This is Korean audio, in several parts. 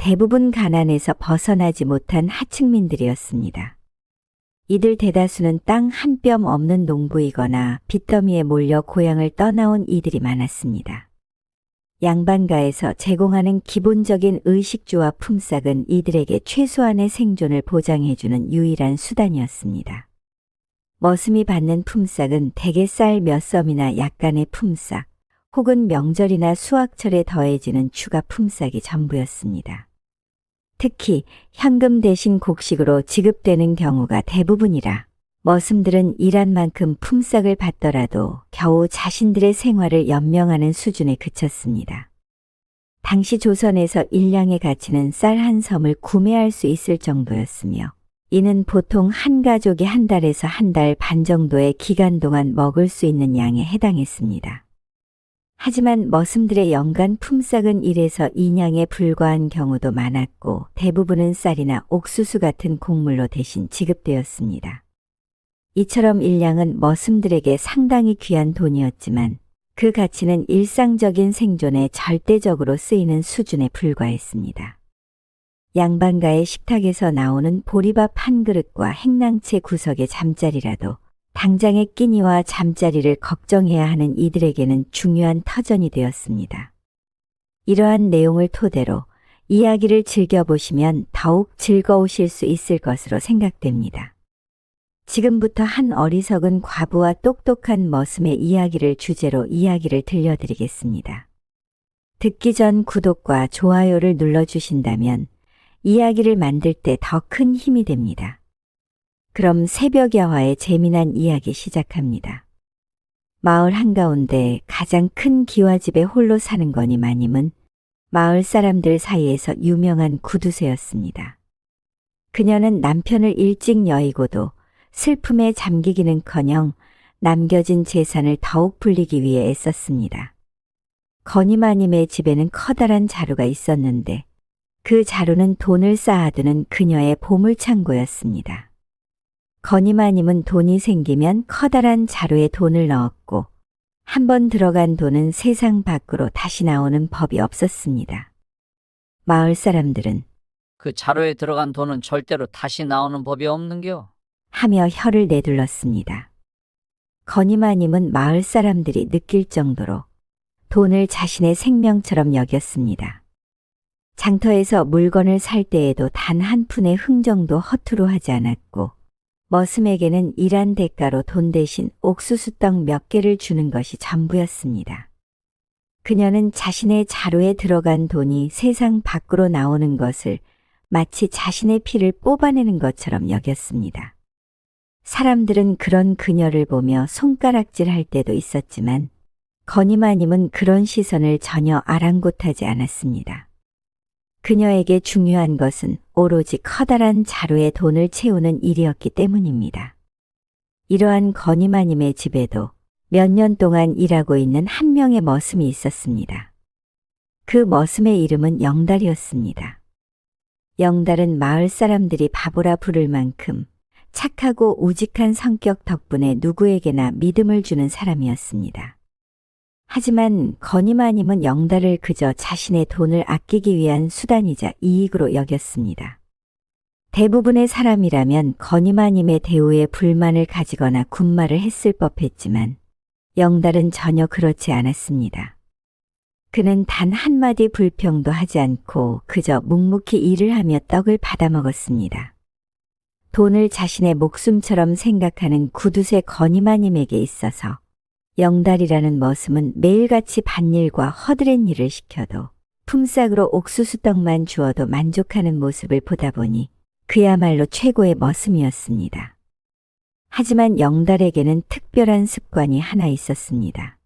대부분 가난에서 벗어나지 못한 하층민들이었습니다. 이들 대다수는 땅 한 뼘 없는 농부이거나 빚더미에 몰려 고향을 떠나온 이들이 많았습니다. 양반가에서 제공하는 기본적인 의식주와 품삯은 이들에게 최소한의 생존을 보장해주는 유일한 수단이었습니다. 머슴이 받는 품삯은 대개 쌀 몇 섬이나 약간의 품삯, 혹은 명절이나 수확철에 더해지는 추가 품삯이 전부였습니다. 특히 현금 대신 곡식으로 지급되는 경우가 대부분이라 머슴들은 일한 만큼 품삯을 받더라도 겨우 자신들의 생활을 연명하는 수준에 그쳤습니다. 당시 조선에서 일량의 가치는 쌀 한 섬을 구매할 수 있을 정도였으며 이는 보통 한 가족이 한 달에서 한 달 반 정도의 기간 동안 먹을 수 있는 양에 해당했습니다. 하지만 머슴들의 연간 품삯은 1에서 2냥에 불과한 경우도 많았고 대부분은 쌀이나 옥수수 같은 곡물로 대신 지급되었습니다. 이처럼 일량은 머슴들에게 상당히 귀한 돈이었지만 그 가치는 일상적인 생존에 절대적으로 쓰이는 수준에 불과했습니다. 양반가의 식탁에서 나오는 보리밥 한 그릇과 행랑채 구석의 잠자리라도 당장의 끼니와 잠자리를 걱정해야 하는 이들에게는 중요한 터전이 되었습니다. 이러한 내용을 토대로 이야기를 즐겨보시면 더욱 즐거우실 수 있을 것으로 생각됩니다. 지금부터 한 어리석은 과부와 똑똑한 머슴의 이야기를 주제로 이야기를 들려드리겠습니다. 듣기 전 구독과 좋아요를 눌러주신다면 이야기를 만들 때 더 큰 힘이 됩니다. 그럼 새벽야화의 재미난 이야기 시작합니다. 마을 한가운데 가장 큰 기와집에 홀로 사는 거니 마님은 마을 사람들 사이에서 유명한 구두쇠였습니다. 그녀는 남편을 일찍 여의고도 슬픔에 잠기기는커녕 남겨진 재산을 더욱 불리기 위해 애썼습니다. 거니마님의 집에는 커다란 자루가 있었는데 그 자루는 돈을 쌓아두는 그녀의 보물창고였습니다. 거니마님은 돈이 생기면 커다란 자루에 돈을 넣었고 한번 들어간 돈은 세상 밖으로 다시 나오는 법이 없었습니다. 마을 사람들은 그 자루에 들어간 돈은 절대로 다시 나오는 법이 없는겨. 하며 혀를 내둘렀습니다. 거니마님은 마을 사람들이 느낄 정도로 돈을 자신의 생명처럼 여겼습니다. 장터에서 물건을 살 때에도 단 한 푼의 흥정도 허투루 하지 않았고 머슴에게는 일한 대가로 돈 대신 옥수수떡 몇 개를 주는 것이 전부였습니다. 그녀는 자신의 자루에 들어간 돈이 세상 밖으로 나오는 것을 마치 자신의 피를 뽑아내는 것처럼 여겼습니다. 사람들은 그런 그녀를 보며 손가락질 할 때도 있었지만 거니마님은 그런 시선을 전혀 아랑곳하지 않았습니다. 그녀에게 중요한 것은 오로지 커다란 자루에 돈을 채우는 일이었기 때문입니다. 이러한 거니마님의 집에도 몇 년 동안 일하고 있는 한 명의 머슴이 있었습니다. 그 머슴의 이름은 영달이었습니다. 영달은 마을 사람들이 바보라 부를 만큼 착하고 우직한 성격 덕분에 누구에게나 믿음을 주는 사람이었습니다. 하지만 거니마님은 영달을 그저 자신의 돈을 아끼기 위한 수단이자 이익으로 여겼습니다. 대부분의 사람이라면 거니마님의 대우에 불만을 가지거나 군말을 했을 법했지만 영달은 전혀 그렇지 않았습니다. 그는 단 한마디 불평도 하지 않고 그저 묵묵히 일을 하며 떡을 받아먹었습니다. 돈을 자신의 목숨처럼 생각하는 구두쇠 거니마님에게 있어서 영달이라는 머슴은 매일같이 밭일과 허드렛 일을 시켜도 품삯으로 옥수수떡만 주어도 만족하는 모습을 보다 보니 그야말로 최고의 머슴이었습니다. 하지만 영달에게는 특별한 습관이 하나 있었습니다.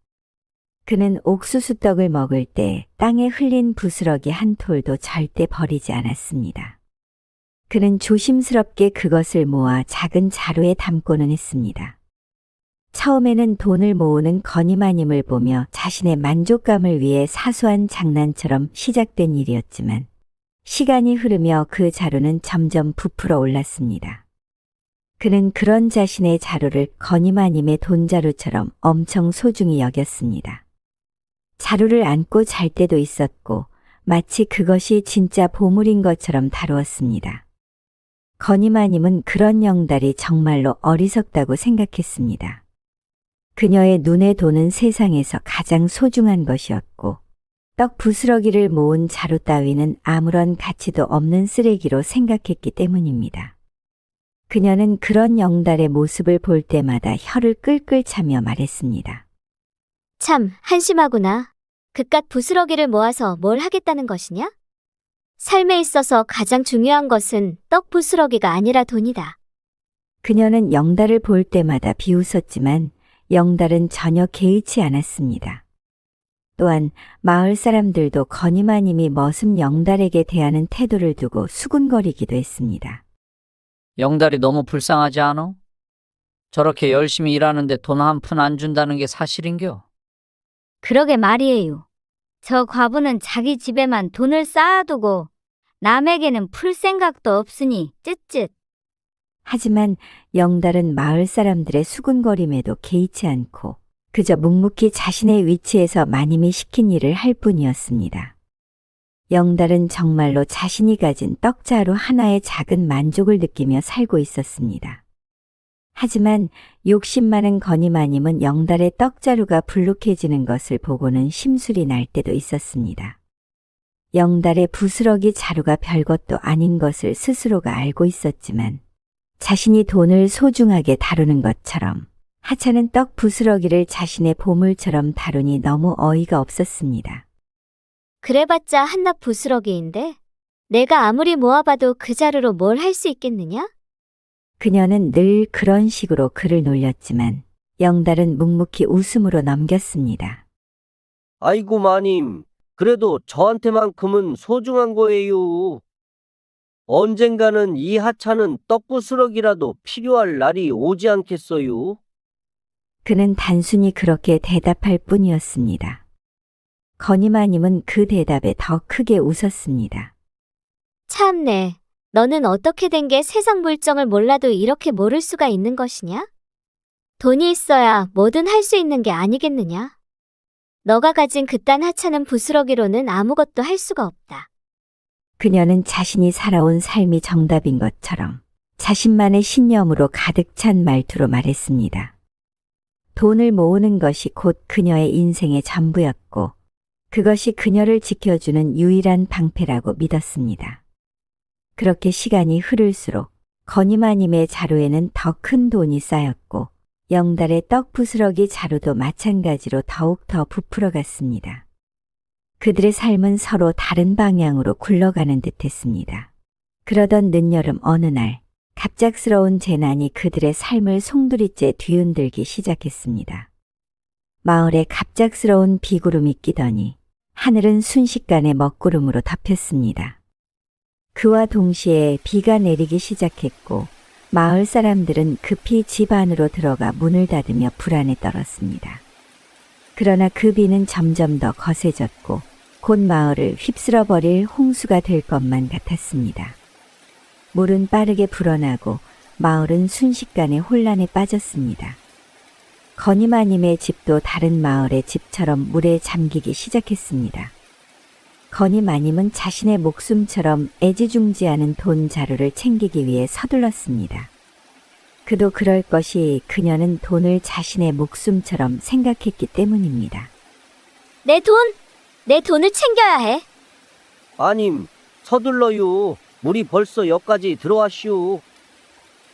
그는 옥수수떡을 먹을 때 땅에 흘린 부스러기 한 톨도 절대 버리지 않았습니다. 그는 조심스럽게 그것을 모아 작은 자루에 담고는 했습니다. 처음에는 돈을 모으는 거니마님을 보며 자신의 만족감을 위해 사소한 장난처럼 시작된 일이었지만 시간이 흐르며 그 자루는 점점 부풀어 올랐습니다. 그는 그런 자신의 자루를 거니마님의 돈자루처럼 엄청 소중히 여겼습니다. 자루를 안고 잘 때도 있었고 마치 그것이 진짜 보물인 것처럼 다루었습니다. 건이마님은 그런 영달이 정말로 어리석다고 생각했습니다. 그녀의 눈에 도는 세상에서 가장 소중한 것이었고 떡 부스러기를 모은 자루 따위는 아무런 가치도 없는 쓰레기로 생각했기 때문입니다. 그녀는 그런 영달의 모습을 볼 때마다 혀를 끌끌 차며 말했습니다. 참 한심하구나. 그깟 부스러기를 모아서 뭘 하겠다는 것이냐? 삶에 있어서 가장 중요한 것은 떡 부스러기가 아니라 돈이다. 그녀는 영달을 볼 때마다 비웃었지만 영달은 전혀 개의치 않았습니다. 또한 마을 사람들도 건이마님이 머슴 영달에게 대하는 태도를 두고 수군거리기도 했습니다. 영달이 너무 불쌍하지 않어? 저렇게 열심히 일하는데 돈 한 푼 안 준다는 게 사실인겨? 그러게 말이에요. 저 과부는 자기 집에만 돈을 쌓아두고 남에게는 풀 생각도 없으니 쯧쯧. 하지만 영달은 마을 사람들의 수군거림에도 개의치 않고 그저 묵묵히 자신의 위치에서 마님이 시킨 일을 할 뿐이었습니다. 영달은 정말로 자신이 가진 떡자루 하나의 작은 만족을 느끼며 살고 있었습니다. 하지만 욕심 많은 건이마님은 영달의 떡자루가 불룩해지는 것을 보고는 심술이 날 때도 있었습니다. 영달의 부스러기 자루가 별것도 아닌 것을 스스로가 알고 있었지만 자신이 돈을 소중하게 다루는 것처럼 하찮은 떡 부스러기를 자신의 보물처럼 다루니 너무 어이가 없었습니다. 그래봤자 한낱 부스러기인데 내가 아무리 모아봐도 그 자루로 뭘 할 수 있겠느냐? 그녀는 늘 그런 식으로 그를 놀렸지만 영달은 묵묵히 웃음으로 넘겼습니다. 아이고 마님, 그래도 저한테만큼은 소중한 거예요. 언젠가는 이 하찮은 떡부스러기라도 필요할 날이 오지 않겠어요? 그는 단순히 그렇게 대답할 뿐이었습니다. 건이마님은 그 대답에 더 크게 웃었습니다. 참네. 너는 어떻게 된 게 세상 물정을 몰라도 이렇게 모를 수가 있는 것이냐? 돈이 있어야 뭐든 할 수 있는 게 아니겠느냐? 너가 가진 그딴 하찮은 부스러기로는 아무것도 할 수가 없다. 그녀는 자신이 살아온 삶이 정답인 것처럼 자신만의 신념으로 가득 찬 말투로 말했습니다. 돈을 모으는 것이 곧 그녀의 인생의 전부였고 그것이 그녀를 지켜주는 유일한 방패라고 믿었습니다. 그렇게 시간이 흐를수록 건이마님의 자루에는 더 큰 돈이 쌓였고 영달의 떡 부스러기 자루도 마찬가지로 더욱 더 부풀어갔습니다. 그들의 삶은 서로 다른 방향으로 굴러가는 듯했습니다. 그러던 늦여름 어느 날 갑작스러운 재난이 그들의 삶을 송두리째 뒤흔들기 시작했습니다. 마을에 갑작스러운 비구름이 끼더니 하늘은 순식간에 먹구름으로 덮였습니다. 그와 동시에 비가 내리기 시작했고 마을 사람들은 급히 집 안으로 들어가 문을 닫으며 불안에 떨었습니다. 그러나 그 비는 점점 더 거세졌고 곧 마을을 휩쓸어 버릴 홍수가 될 것만 같았습니다. 물은 빠르게 불어나고 마을은 순식간에 혼란에 빠졌습니다. 건이마님의 집도 다른 마을의 집처럼 물에 잠기기 시작했습니다. 건이마님은 자신의 목숨처럼 애지중지하는 돈 자루를 챙기기 위해 서둘렀습니다. 그도 그럴 것이 그녀는 돈을 자신의 목숨처럼 생각했기 때문입니다. 내 돈을 챙겨야 해. 아님, 서둘러요. 물이 벌써 여기까지 들어왔시오.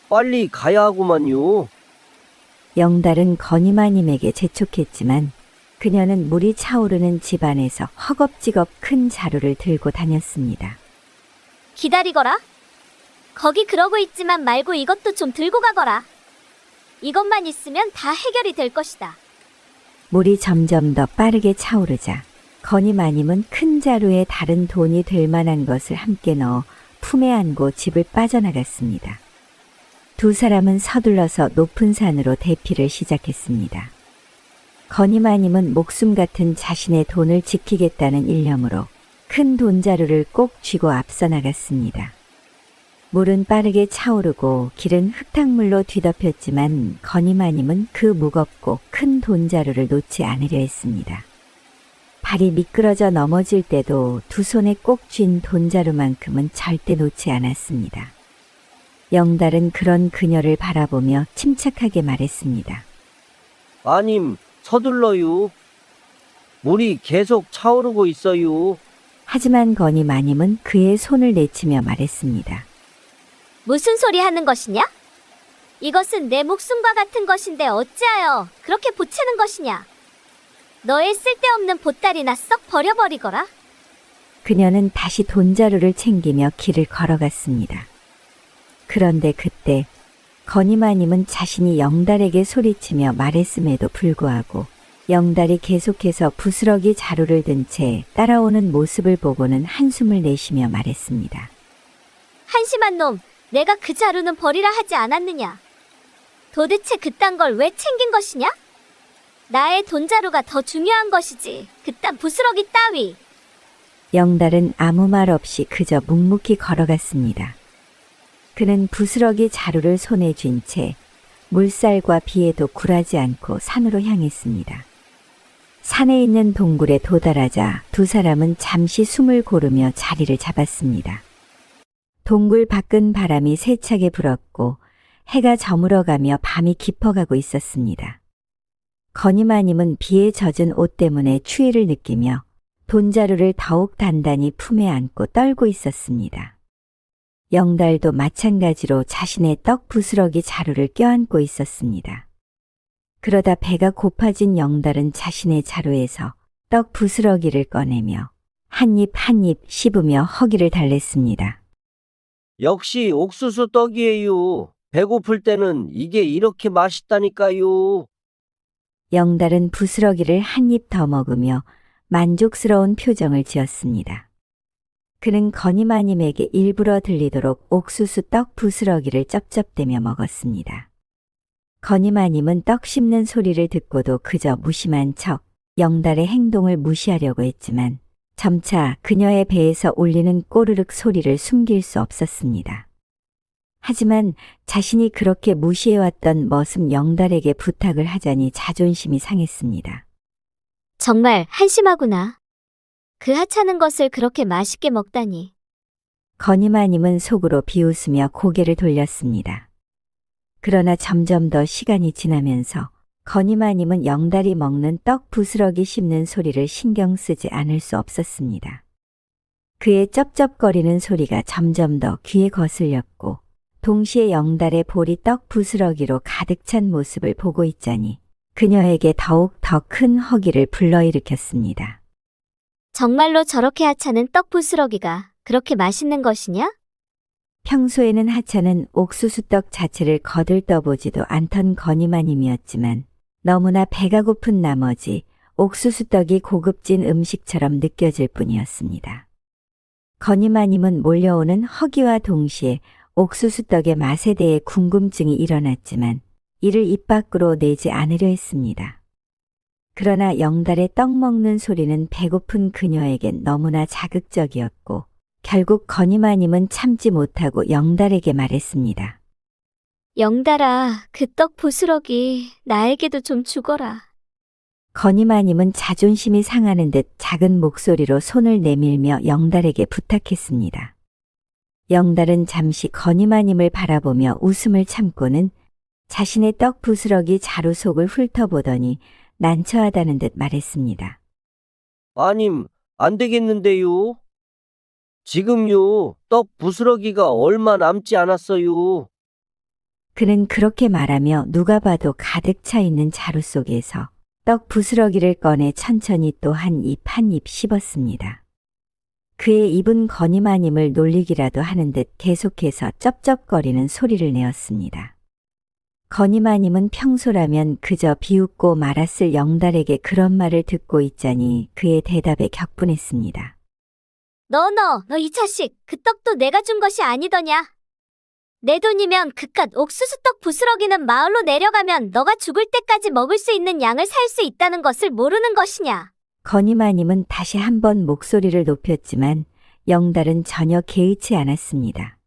빨리 가야 하구만요. 영달은 건이마님에게 재촉했지만 그녀는 물이 차오르는 집 안에서 허겁지겁 큰 자루를 들고 다녔습니다. 기다리거라. 거기 그러고 있지만 말고 이것도 좀 들고 가거라. 이것만 있으면 다 해결이 될 것이다. 물이 점점 더 빠르게 차오르자 건이마님은 큰 자루에 다른 돈이 될 만한 것을 함께 넣어 품에 안고 집을 빠져나갔습니다. 두 사람은 서둘러서 높은 산으로 대피를 시작했습니다. 건이마님은 목숨 같은 자신의 돈을 지키겠다는 일념으로 큰 돈자루를 꼭 쥐고 앞서 나갔습니다. 물은 빠르게 차오르고 길은 흙탕물로 뒤덮였지만 건이마님은 그 무겁고 큰 돈자루를 놓지 않으려 했습니다. 발이 미끄러져 넘어질 때도 두 손에 꼭 쥔 돈자루만큼은 절대 놓지 않았습니다. 영달은 그런 그녀를 바라보며 침착하게 말했습니다. 마님, 서둘러요. 물이 계속 차오르고 있어요. 하지만 건희 마님은 그의 손을 내치며 말했습니다. 무슨 소리 하는 것이냐? 이것은 내 목숨과 같은 것인데 어찌하여 그렇게 보채는 것이냐? 너의 쓸데없는 보따리나 썩 버려버리거라. 그녀는 다시 돈자루를 챙기며 길을 걸어갔습니다. 그런데 그때 건희 마님은 자신이 영달에게 소리치며 말했음에도 불구하고 영달이 계속해서 부스러기 자루를 든 채 따라오는 모습을 보고는 한숨을 내쉬며 말했습니다. 한심한 놈, 내가 그 자루는 버리라 하지 않았느냐? 도대체 그딴 걸 왜 챙긴 것이냐? 나의 돈자루가 더 중요한 것이지, 그딴 부스러기 따위. 영달은 아무 말 없이 그저 묵묵히 걸어갔습니다. 그는 부스러기 자루를 손에 쥔 채 물살과 비에도 굴하지 않고 산으로 향했습니다. 산에 있는 동굴에 도달하자 두 사람은 잠시 숨을 고르며 자리를 잡았습니다. 동굴 밖은 바람이 세차게 불었고 해가 저물어가며 밤이 깊어가고 있었습니다. 건희 마님은 비에 젖은 옷 때문에 추위를 느끼며 돈자루를 더욱 단단히 품에 안고 떨고 있었습니다. 영달도 마찬가지로 자신의 떡 부스러기 자루를 껴안고 있었습니다. 그러다 배가 고파진 영달은 자신의 자루에서 떡 부스러기를 꺼내며 한 입 한 입 씹으며 허기를 달랬습니다. 역시 옥수수 떡이에요. 배고플 때는 이게 이렇게 맛있다니까요. 영달은 부스러기를 한 입 더 먹으며 만족스러운 표정을 지었습니다. 그는 건희 마님에게 일부러 들리도록 옥수수 떡 부스러기를 쩝쩝대며 먹었습니다. 건희 마님은 떡 씹는 소리를 듣고도 그저 무심한 척 영달의 행동을 무시하려고 했지만 점차 그녀의 배에서 울리는 꼬르륵 소리를 숨길 수 없었습니다. 하지만 자신이 그렇게 무시해왔던 머슴 영달에게 부탁을 하자니 자존심이 상했습니다. 정말 한심하구나. 그 하찮은 것을 그렇게 맛있게 먹다니. 건희 마님은 속으로 비웃으며 고개를 돌렸습니다. 그러나 점점 더 시간이 지나면서 건희 마님은 영달이 먹는 떡 부스러기 씹는 소리를 신경 쓰지 않을 수 없었습니다. 그의 쩝쩝거리는 소리가 점점 더 귀에 거슬렸고 동시에 영달의 볼이 떡 부스러기로 가득 찬 모습을 보고 있자니 그녀에게 더욱 더 큰 허기를 불러일으켰습니다. 정말로 저렇게 하찮은 떡 부스러기가 그렇게 맛있는 것이냐? 평소에는 하찮은 옥수수떡 자체를 거들떠보지도 않던 건희 마님이었지만 너무나 배가 고픈 나머지 옥수수떡이 고급진 음식처럼 느껴질 뿐이었습니다. 건희 마님은 몰려오는 허기와 동시에 옥수수떡의 맛에 대해 궁금증이 일어났지만 이를 입 밖으로 내지 않으려 했습니다. 그러나 영달의 떡 먹는 소리는 배고픈 그녀에겐 너무나 자극적이었고 결국 건희 마님은 참지 못하고 영달에게 말했습니다. 영달아, 그 떡 부스러기 나에게도 좀 주거라. 건희 마님은 자존심이 상하는 듯 작은 목소리로 손을 내밀며 영달에게 부탁했습니다. 영달은 잠시 건희 마님을 바라보며 웃음을 참고는 자신의 떡 부스러기 자루 속을 훑어보더니 난처하다는 듯 말했습니다. 마님, 안 되겠는데요. 지금요, 떡 부스러기가 얼마 남지 않았어요. 그는 그렇게 말하며 누가 봐도 가득 차 있는 자루 속에서 떡 부스러기를 꺼내 천천히 또 한 입 한 입 씹었습니다. 그의 입은 건희 마님을 놀리기라도 하는 듯 계속해서 쩝쩝거리는 소리를 내었습니다. 건희 마님은 평소라면 그저 비웃고 말았을 영달에게 그런 말을 듣고 있자니 그의 대답에 격분했습니다. 너 이 자식, 그 떡도 내가 준 것이 아니더냐? 내 돈이면 그깟 옥수수떡 부스러기는 마을로 내려가면 너가 죽을 때까지 먹을 수 있는 양을 살 수 있다는 것을 모르는 것이냐? 건희 마님은 다시 한번 목소리를 높였지만 영달은 전혀 개의치 않았습니다.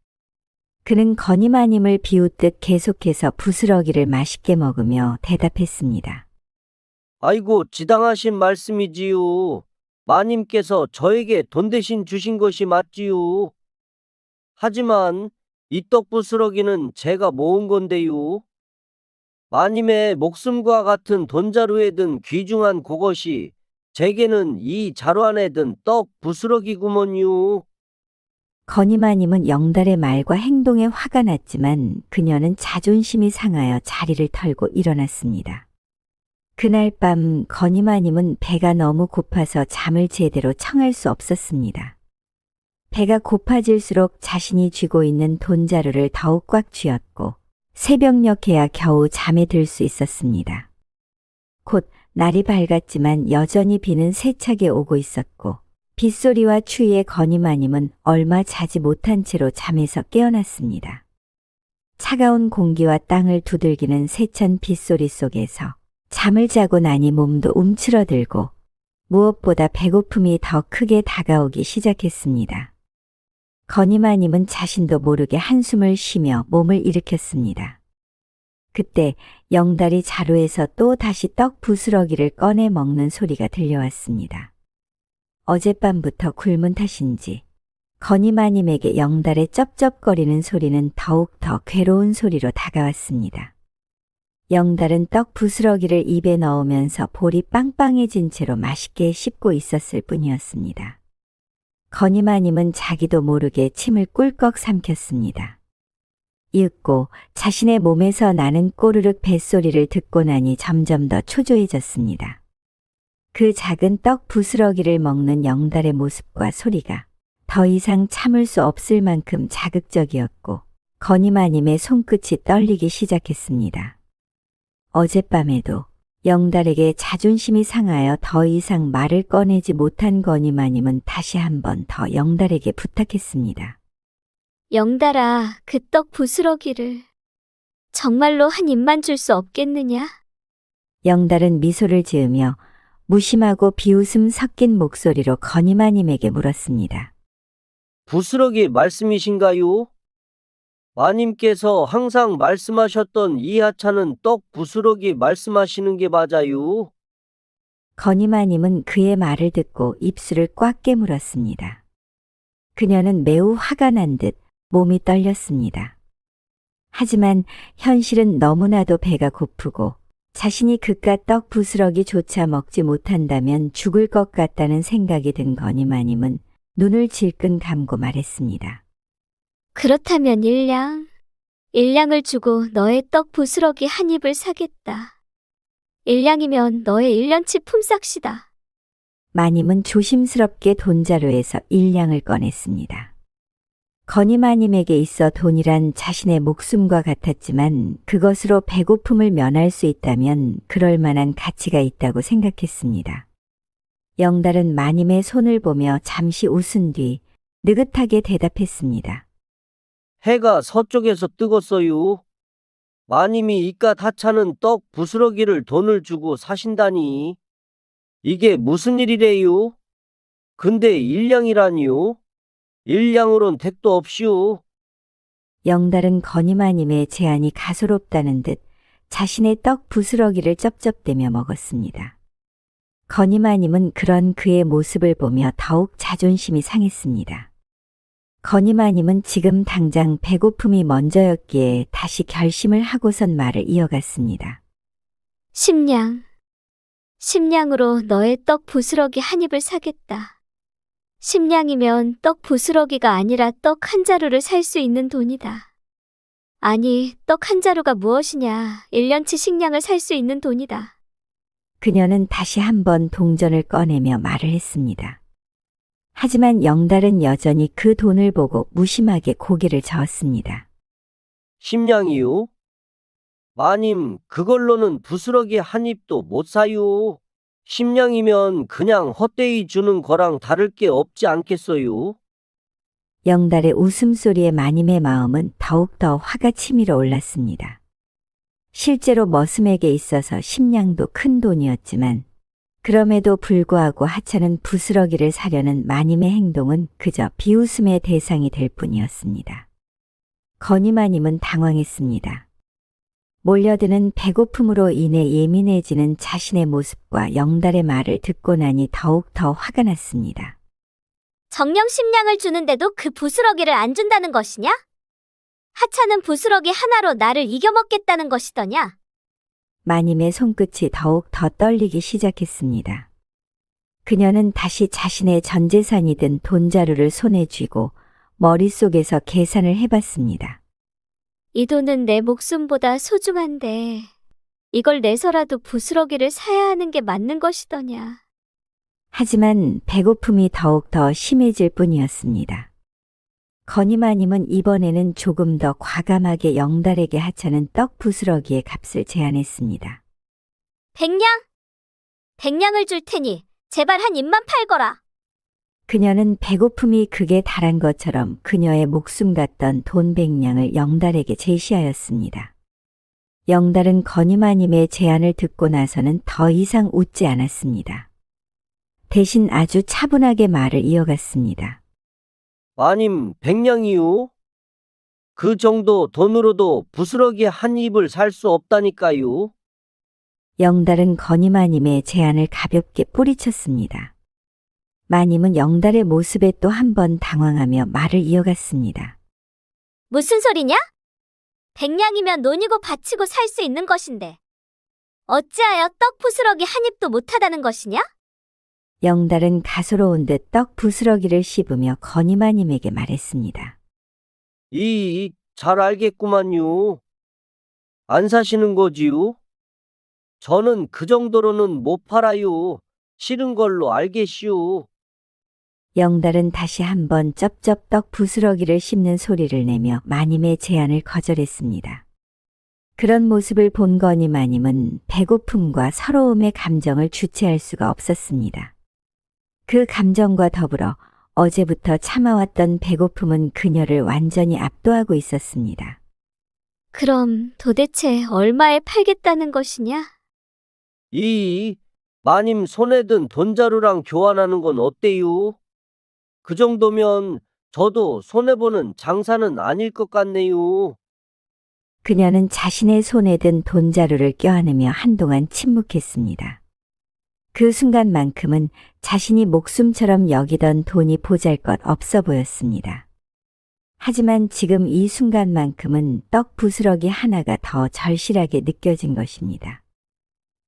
그는 건희 마님을 비웃듯 계속해서 부스러기를 맛있게 먹으며 대답했습니다. 아이고, 지당하신 말씀이지요. 마님께서 저에게 돈 대신 주신 것이 맞지요. 하지만 이 떡 부스러기는 제가 모은 건데요. 마님의 목숨과 같은 돈자루에 든 귀중한 그것이 제게는 이 자루 안에 든 떡 부스러기구먼요. 건이마님은 영달의 말과 행동에 화가 났지만 그녀는 자존심이 상하여 자리를 털고 일어났습니다. 그날 밤 건이마님은 배가 너무 고파서 잠을 제대로 청할 수 없었습니다. 배가 고파질수록 자신이 쥐고 있는 돈자루를 더욱 꽉 쥐었고 새벽녘에야 겨우 잠에 들 수 있었습니다. 곧 날이 밝았지만 여전히 비는 세차게 오고 있었고 빗소리와 추위에 건이마님은 얼마 자지 못한 채로 잠에서 깨어났습니다. 차가운 공기와 땅을 두들기는 세찬 빗소리 속에서 잠을 자고 나니 몸도 움츠러들고 무엇보다 배고픔이 더 크게 다가오기 시작했습니다. 건이마님은 자신도 모르게 한숨을 쉬며 몸을 일으켰습니다. 그때 영달이 자루에서 또 다시 떡 부스러기를 꺼내 먹는 소리가 들려왔습니다. 어젯밤부터 굶은 탓인지 건이마님에게 영달의 쩝쩝거리는 소리는 더욱 더 괴로운 소리로 다가왔습니다. 영달은 떡 부스러기를 입에 넣으면서 볼이 빵빵해진 채로 맛있게 씹고 있었을 뿐이었습니다. 건이마님은 자기도 모르게 침을 꿀꺽 삼켰습니다. 이윽고 자신의 몸에서 나는 꼬르륵 뱃소리를 듣고 나니 점점 더 초조해졌습니다. 그 작은 떡 부스러기를 먹는 영달의 모습과 소리가 더 이상 참을 수 없을 만큼 자극적이었고 건이마님의 손끝이 떨리기 시작했습니다. 어젯밤에도 영달에게 자존심이 상하여 더 이상 말을 꺼내지 못한 건이마님은 다시 한 번 더 영달에게 부탁했습니다. 영달아, 그 떡 부스러기를 정말로 한 입만 줄 수 없겠느냐? 영달은 미소를 지으며 무심하고 비웃음 섞인 목소리로 건이마님에게 물었습니다. 부스러기 말씀이신가요? 마님께서 항상 말씀하셨던 이 하찮은 떡 부스러기 말씀하시는 게 맞아요. 건이마님은 그의 말을 듣고 입술을 꽉 깨물었습니다. 그녀는 매우 화가 난 듯 몸이 떨렸습니다. 하지만 현실은 너무나도 배가 고프고 자신이 그깟 떡 부스러기조차 먹지 못한다면 죽을 것 같다는 생각이 든 건이마님은 눈을 질끈 감고 말했습니다. 그렇다면 일량을 주고 너의 떡 부스러기 한 입을 사겠다. 일량이면 너의 1년치 품삯이다. 마님은 조심스럽게 돈자루에서 일량을 꺼냈습니다. 건이마님에게 있어 돈이란 자신의 목숨과 같았지만 그것으로 배고픔을 면할 수 있다면 그럴 만한 가치가 있다고 생각했습니다. 영달은 마님의 손을 보며 잠시 웃은 뒤 느긋하게 대답했습니다. 해가 서쪽에서 뜨겄어요. 마님이 이깟 하찮은 떡 부스러기를 돈을 주고 사신다니. 이게 무슨 일이래요? 근데 일량이라니요? 일량으론 택도 없이요. 영달은 건이마님의 제안이 가소롭다는 듯 자신의 떡 부스러기를 쩝쩝대며 먹었습니다. 건이마님은 그런 그의 모습을 보며 더욱 자존심이 상했습니다. 건이마님은 지금 당장 배고픔이 먼저였기에 다시 결심을 하고선 말을 이어갔습니다. 10냥으로 너의 떡 부스러기 한 입을 사겠다. 10냥이면 떡 부스러기가 아니라 떡 한 자루를 살 수 있는 돈이다. 아니, 떡 한 자루가 무엇이냐. 1년치 식량을 살 수 있는 돈이다. 그녀는 다시 한번 동전을 꺼내며 말을 했습니다. 하지만 영달은 여전히 그 돈을 보고 무심하게 고개를 저었습니다. 10냥이요? 마님, 그걸로는 부스러기 한 입도 못 사요. 10냥이면 그냥 헛되이 주는 거랑 다를 게 없지 않겠어요? 영달의 웃음소리에 마님의 마음은 더욱더 화가 치밀어 올랐습니다. 실제로 머슴에게 있어서 10냥도 큰 돈이었지만 그럼에도 불구하고 하찮은 부스러기를 사려는 마님의 행동은 그저 비웃음의 대상이 될 뿐이었습니다. 건이마님은 당황했습니다. 몰려드는 배고픔으로 인해 예민해지는 자신의 모습과 영달의 말을 듣고 나니 더욱 더 화가 났습니다. 정령 식량을 주는데도 그 부스러기를 안 준다는 것이냐? 하찮은 부스러기 하나로 나를 이겨먹겠다는 것이더냐? 마님의 손끝이 더욱 더 떨리기 시작했습니다. 그녀는 다시 자신의 전 재산이 든 돈자루를 손에 쥐고 머릿속에서 계산을 해봤습니다. 이 돈은 내 목숨보다 소중한데 이걸 내서라도 부스러기를 사야 하는 게 맞는 것이더냐? 하지만 배고픔이 더욱 더 심해질 뿐이었습니다. 건이마님은 이번에는 조금 더 과감하게 영달에게 하찮은 떡 부스러기의 값을 제안했습니다. 100냥? 100냥을 줄 테니 제발 한 입만 팔거라. 그녀는 배고픔이 극에 달한 것처럼 그녀의 목숨 같던 돈 100냥을 영달에게 제시하였습니다. 영달은 건이마님의 제안을 듣고 나서는 더 이상 웃지 않았습니다. 대신 아주 차분하게 말을 이어갔습니다. 마님 100냥이요? 그 정도 돈으로도 부스러기 한 입을 살 수 없다니까요. 영달은 건이마님의 제안을 가볍게 뿌리쳤습니다. 마님은 영달의 모습에 또 한 번 당황하며 말을 이어갔습니다. 무슨 소리냐? 100냥이면 논이고 바치고 살 수 있는 것인데 어찌하여 떡 부스러기 한 입도 못하다는 것이냐? 영달은 가소로운 듯 떡 부스러기를 씹으며 건이마님에게 말했습니다. 잘 알겠구만요. 안 사시는 거지요? 저는 그 정도로는 못 팔아요. 싫은 걸로 알겠시오. 영달은 다시 한번 쩝쩝 떡 부스러기를 씹는 소리를 내며 마님의 제안을 거절했습니다. 그런 모습을 본 건이마님은 배고픔과 서러움의 감정을 주체할 수가 없었습니다. 그 감정과 더불어 어제부터 참아왔던 배고픔은 그녀를 완전히 압도하고 있었습니다. 그럼 도대체 얼마에 팔겠다는 것이냐? 마님 손에 든 돈자루랑 교환하는 건 어때요? 그 정도면 저도 손해보는 장사는 아닐 것 같네요. 그녀는 자신의 손에 든 돈자루를 껴안으며 한동안 침묵했습니다. 그 순간만큼은 자신이 목숨처럼 여기던 돈이 보잘것 없어 보였습니다. 하지만 지금 이 순간만큼은 떡 부스러기 하나가 더 절실하게 느껴진 것입니다.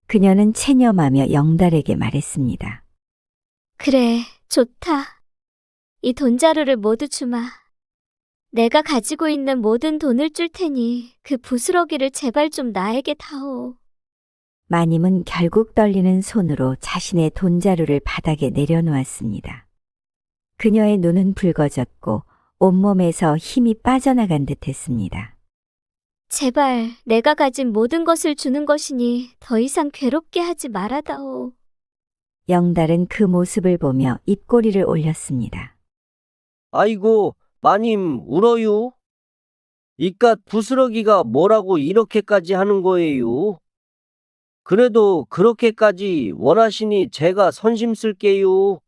그녀는 체념하며 영달에게 말했습니다. 그래, 좋다. 이 돈자루를 모두 주마. 내가 가지고 있는 모든 돈을 줄 테니 그 부스러기를 제발 좀 나에게 다오. 마님은 결국 떨리는 손으로 자신의 돈자루를 바닥에 내려놓았습니다. 그녀의 눈은 붉어졌고 온몸에서 힘이 빠져나간 듯 했습니다. 제발 내가 가진 모든 것을 주는 것이니 더 이상 괴롭게 하지 말아다오. 영달은 그 모습을 보며 입꼬리를 올렸습니다. 아이고, 마님 울어요? 이깟 부스러기가 뭐라고 이렇게까지 하는 거예요? 그래도 그렇게까지 원하시니 제가 선심 쓸게요.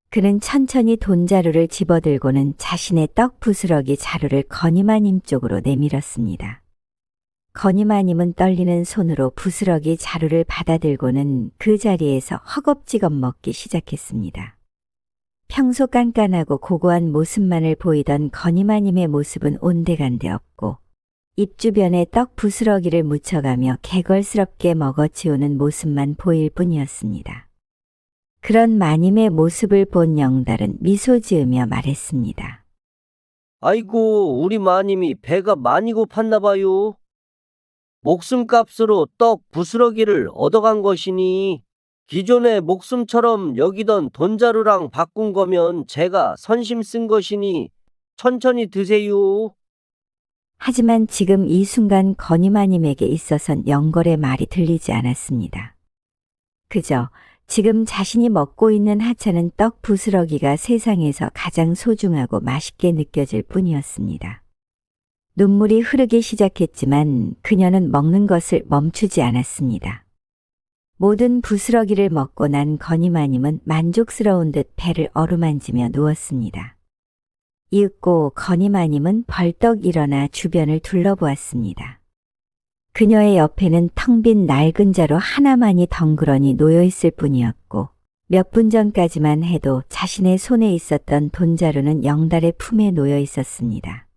그는 천천히 돈자루를 집어들고는 자신의 떡 부스러기 자루를 건이마님 쪽으로 내밀었습니다. 건이마님은 떨리는 손으로 부스러기 자루를 받아들고는 그 자리에서 허겁지겁 먹기 시작했습니다. 평소 깐깐하고 고고한 모습만을 보이던 건이마님의 모습은 온데간데 없고 입 주변에 떡 부스러기를 묻혀가며 개걸스럽게 먹어치우는 모습만 보일 뿐이었습니다. 그런 마님의 모습을 본 영달은 미소 지으며 말했습니다. 아이고, 우리 마님이 배가 많이 고팠나 봐요. 목숨값으로 떡 부스러기를 얻어간 것이니 기존의 목숨처럼 여기던 돈자루랑 바꾼 거면 제가 선심 쓴 것이니 천천히 드세요. 하지만 지금 이 순간 건이마님에게 있어선 영걸의 말이 들리지 않았습니다. 그저 지금 자신이 먹고 있는 하찮은 떡 부스러기가 세상에서 가장 소중하고 맛있게 느껴질 뿐이었습니다. 눈물이 흐르기 시작했지만 그녀는 먹는 것을 멈추지 않았습니다. 모든 부스러기를 먹고 난 건이마님은 만족스러운 듯 배를 어루만지며 누웠습니다. 이윽고 건이마님은 벌떡 일어나 주변을 둘러보았습니다. 그녀의 옆에는 텅 빈 낡은 자루 하나만이 덩그러니 놓여 있을 뿐이었고 몇 분 전까지만 해도 자신의 손에 있었던 돈자루는 영달의 품에 놓여 있었습니다.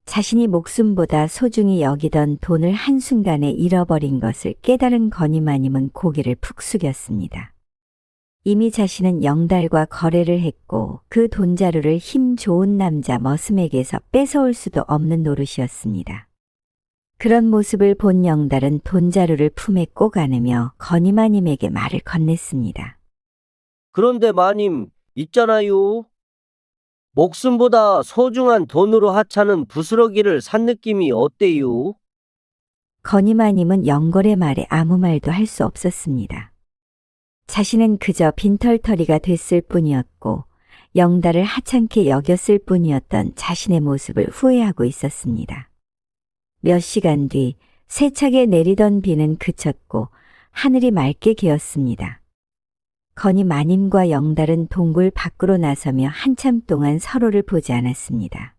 자신이 목숨보다 소중히 여기던 돈을 한순간에 잃어버린 것을 깨달은 거니마님은 고개를 푹 숙였습니다. 이미 자신은 영달과 거래를 했고 그 돈자루를 힘 좋은 남자 머슴에게서 뺏어올 수도 없는 노릇이었습니다. 그런 모습을 본 영달은 돈자루를 품에 꼭 안으며 거니마님에게 말을 건넸습니다. 그런데 마님, 있잖아요. 목숨보다 소중한 돈으로 하찮은 부스러기를 산 느낌이 어때요? 거니마님은 영걸의 말에 아무 말도 할 수 없었습니다. 자신은 그저 빈털터리가 됐을 뿐이었고 영달을 하찮게 여겼을 뿐이었던 자신의 모습을 후회하고 있었습니다. 몇 시간 뒤 세차게 내리던 비는 그쳤고 하늘이 맑게 개었습니다. 거니마님과 영달은 동굴 밖으로 나서며 한참 동안 서로를 보지 않았습니다.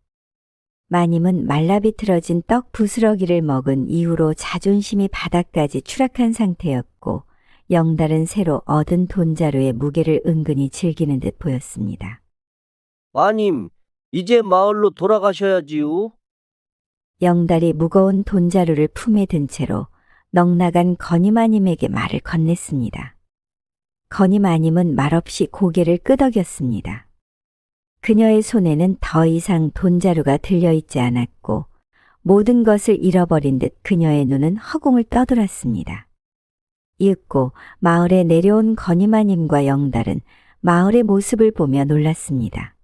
마님은 말라비틀어진 떡 부스러기를 먹은 이후로 자존심이 바닥까지 추락한 상태였고 영달은 새로 얻은 돈자루의 무게를 은근히 즐기는 듯 보였습니다. 마님, 이제 마을로 돌아가셔야지요. 영달이 무거운 돈자루를 품에 든 채로 넉나간 거니마님에게 말을 건넸습니다. 거니마님은 말없이 고개를 끄덕였습니다. 그녀의 손에는 더 이상 돈자루가 들려있지 않았고 모든 것을 잃어버린 듯 그녀의 눈은 허공을 떠돌았습니다. 이윽고 마을에 내려온 거니마님과 영달은 마을의 모습을 보며 놀랐습니다.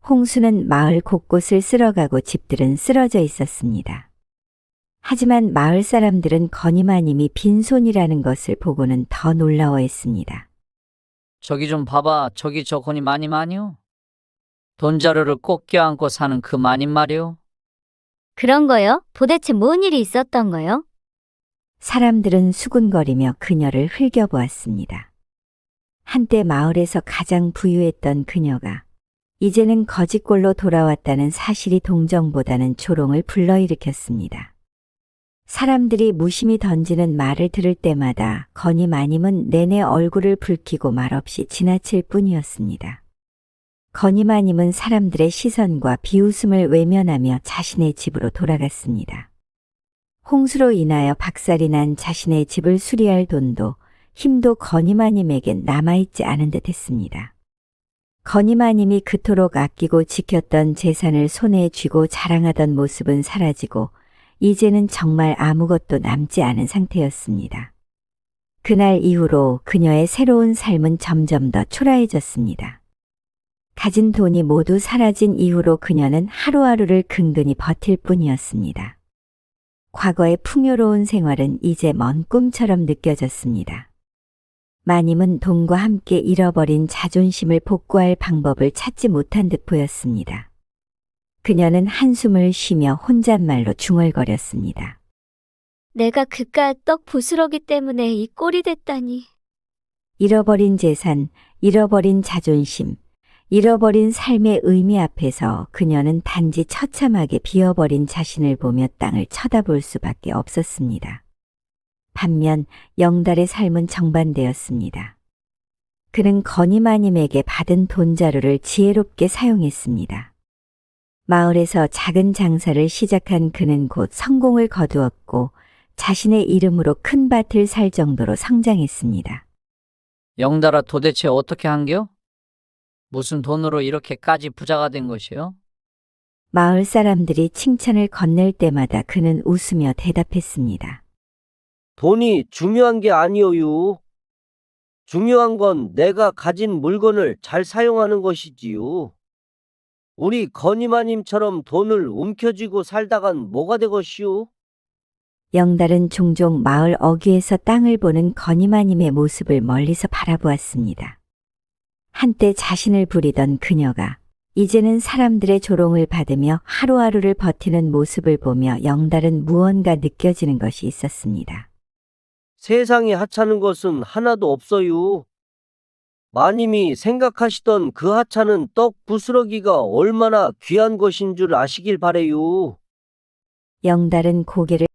홍수는 마을 곳곳을 쓸어가고 집들은 쓰러져 있었습니다. 하지만 마을 사람들은 거니마님이 빈손이라는 것을 보고는 더 놀라워했습니다. 저기 좀 봐봐. 저기 저 거니마님 아니요? 돈자루를 꼭 껴안고 사는 그 마님 말이요. 그런 거요? 도대체 뭔 일이 있었던 거요? 사람들은 수군거리며 그녀를 흘겨보았습니다. 한때 마을에서 가장 부유했던 그녀가 이제는 거지꼴로 돌아왔다는 사실이 동정보다는 조롱을 불러일으켰습니다. 사람들이 무심히 던지는 말을 들을 때마다 거니마님은 내내 얼굴을 붉히고 말없이 지나칠 뿐이었습니다. 거니마님은 사람들의 시선과 비웃음을 외면하며 자신의 집으로 돌아갔습니다. 홍수로 인하여 박살이 난 자신의 집을 수리할 돈도 힘도 거니마님에겐 남아있지 않은 듯 했습니다. 거니마님이 그토록 아끼고 지켰던 재산을 손에 쥐고 자랑하던 모습은 사라지고 이제는 정말 아무것도 남지 않은 상태였습니다. 그날 이후로 그녀의 새로운 삶은 점점 더 초라해졌습니다. 가진 돈이 모두 사라진 이후로 그녀는 하루하루를 근근히 버틸 뿐이었습니다. 과거의 풍요로운 생활은 이제 먼 꿈처럼 느껴졌습니다. 마님은 돈과 함께 잃어버린 자존심을 복구할 방법을 찾지 못한 듯 보였습니다. 그녀는 한숨을 쉬며 혼잣말로 중얼거렸습니다. 내가 그깟 떡 부스러기 때문에 이 꼴이 됐다니. 잃어버린 재산, 잃어버린 자존심, 잃어버린 삶의 의미 앞에서 그녀는 단지 처참하게 비어버린 자신을 보며 땅을 쳐다볼 수밖에 없었습니다. 반면 영달의 삶은 정반대였습니다. 그는 거니마님에게 받은 돈자루를 지혜롭게 사용했습니다. 마을에서 작은 장사를 시작한 그는 곧 성공을 거두었고 자신의 이름으로 큰 밭을 살 정도로 성장했습니다. 영달아 도대체 어떻게 한겨? 무슨 돈으로 이렇게까지 부자가 된 것이요? 마을 사람들이 칭찬을 건넬 때마다 그는 웃으며 대답했습니다. 돈이 중요한 게 아니오요. 중요한 건 내가 가진 물건을 잘 사용하는 것이지요. 우리 거니마님처럼 돈을 움켜쥐고 살다간 뭐가 되것이오? 영달은 종종 마을 어귀에서 땅을 보는 거니마님의 모습을 멀리서 바라보았습니다. 한때 자신을 부리던 그녀가 이제는 사람들의 조롱을 받으며 하루하루를 버티는 모습을 보며 영달은 무언가 느껴지는 것이 있었습니다. 세상에 하찮은 것은 하나도 없어요. 마님이 생각하시던 그 하찮은 떡 부스러기가 얼마나 귀한 것인 줄 아시길 바래요. 영달은 고개를